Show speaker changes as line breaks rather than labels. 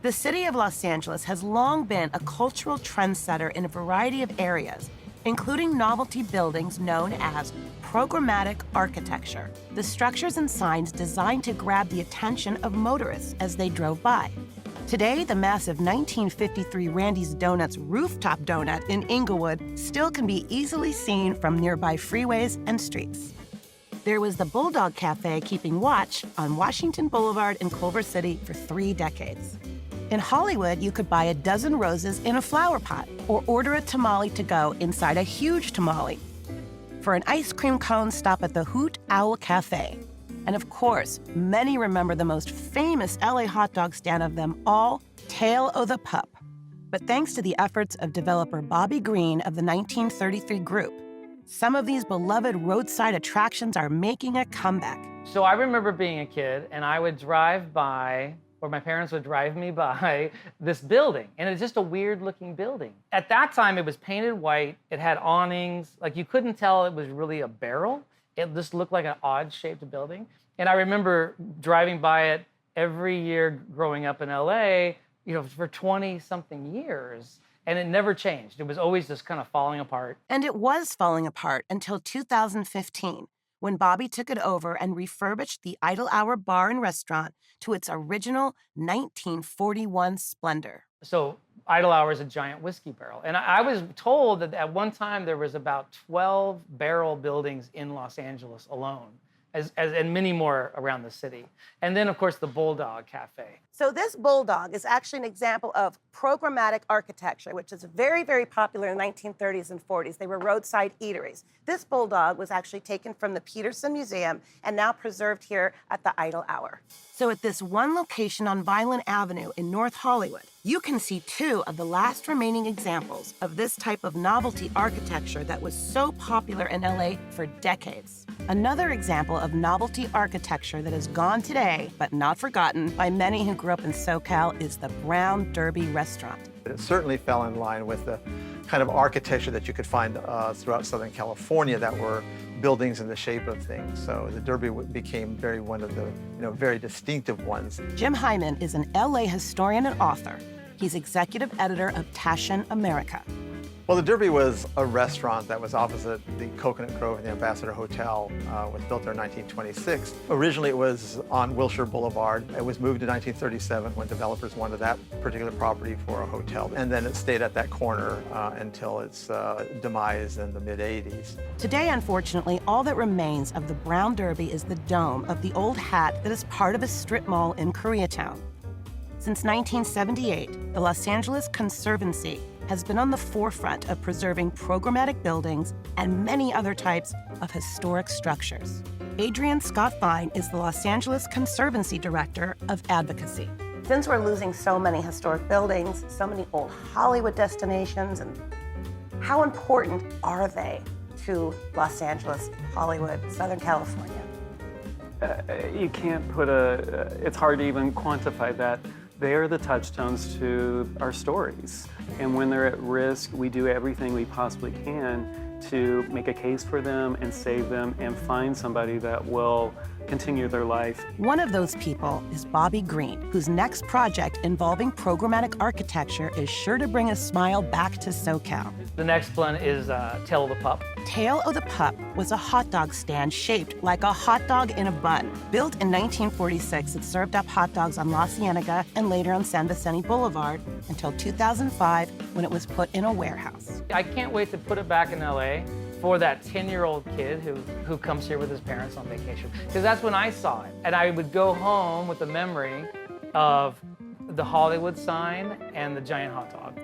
The city of Los Angeles has long been a cultural trendsetter in a variety of areas, including novelty buildings known as programmatic architecture, the structures and signs designed to grab the attention of motorists as they drove by. Today, the massive 1953 Randy's Donuts rooftop donut in Inglewood still can be easily seen from nearby freeways and streets. There was the Bulldog Cafe keeping watch on Washington Boulevard in Culver City for 3 decades. In Hollywood, you could buy a dozen roses in a flower pot or order a tamale to go inside a huge tamale. For an ice cream cone, stop at the Hoot Owl Cafe. And of course, many remember the most famous LA hot dog stand of them all, Tail o' the Pup. But thanks to the efforts of developer Bobby Green of the 1933 group, some of these beloved roadside attractions are making a comeback.
So I remember being a kid, and I would drive by, or my parents would drive me by, this building. And it's just a weird-looking building. At that time, it was painted white. It had awnings. Like, you couldn't tell it was really a barrel. It just looked like an odd-shaped building. And I remember driving by it every year growing up in LA, for 20-something years. And it never changed. It was always just kind of falling apart.
And it was falling apart until 2015, when Bobby took it over and refurbished the Idle Hour bar and restaurant to its original 1941 splendor.
So Idle Hour is a giant whiskey barrel. And I was told that at one time there was about 12 barrel buildings in Los Angeles alone, and many more around the city. And then, of course, the Bulldog Cafe.
So this Bulldog is actually an example of programmatic architecture, which is very, very popular in the 1930s and 40s. They were roadside eateries. This Bulldog was actually taken from the Peterson Museum and now preserved here at the Idle Hour. So at this one location on Vineland Avenue in North Hollywood, you can see 2 of the last remaining examples of this type of novelty architecture that was so popular in LA for decades. Another example of novelty architecture that is gone today, but not forgotten by many who grew up in SoCal, is the Brown Derby restaurant.
It certainly fell in line with the kind of architecture that you could find throughout Southern California that were buildings in the shape of things. So the Derby became one of the very distinctive ones.
Jim Hyman is an LA historian and author. He's executive editor of Taschen America.
Well, the Derby was a restaurant that was opposite the Coconut Grove and the Ambassador Hotel. Was built there in 1926. Originally, it was on Wilshire Boulevard. It was moved in 1937 when developers wanted that particular property for a hotel. And then it stayed at that corner until its demise in the mid-'80s.
Today, unfortunately, all that remains of the Brown Derby is the dome of the old hat that is part of a strip mall in Koreatown. Since 1978, the Los Angeles Conservancy has been on the forefront of preserving programmatic buildings and many other types of historic structures. Adrian Scott Fine is the Los Angeles Conservancy Director of Advocacy. Since we're losing so many historic buildings, so many old Hollywood destinations, and how important are they to Los Angeles, Hollywood, Southern California?
You can't it's hard to even quantify that. They are the touchstones to our stories. And when they're at risk, we do everything we possibly can to make a case for them and save them and find somebody that will continue their life.
One of those people is Bobby Green, whose next project involving programmatic architecture is sure to bring a smile back to SoCal.
The next one is Tail o' the Pup.
Tail o' the Pup was a hot dog stand shaped like a hot dog in a bun. Built in 1946, it served up hot dogs on La Cienega and later on San Vicente Boulevard until 2005 when it was put in a warehouse.
I can't wait to put it back in LA for that 10-year-old kid who comes here with his parents on vacation. Because that's when I saw it. And I would go home with the memory of the Hollywood sign and the giant hot dog.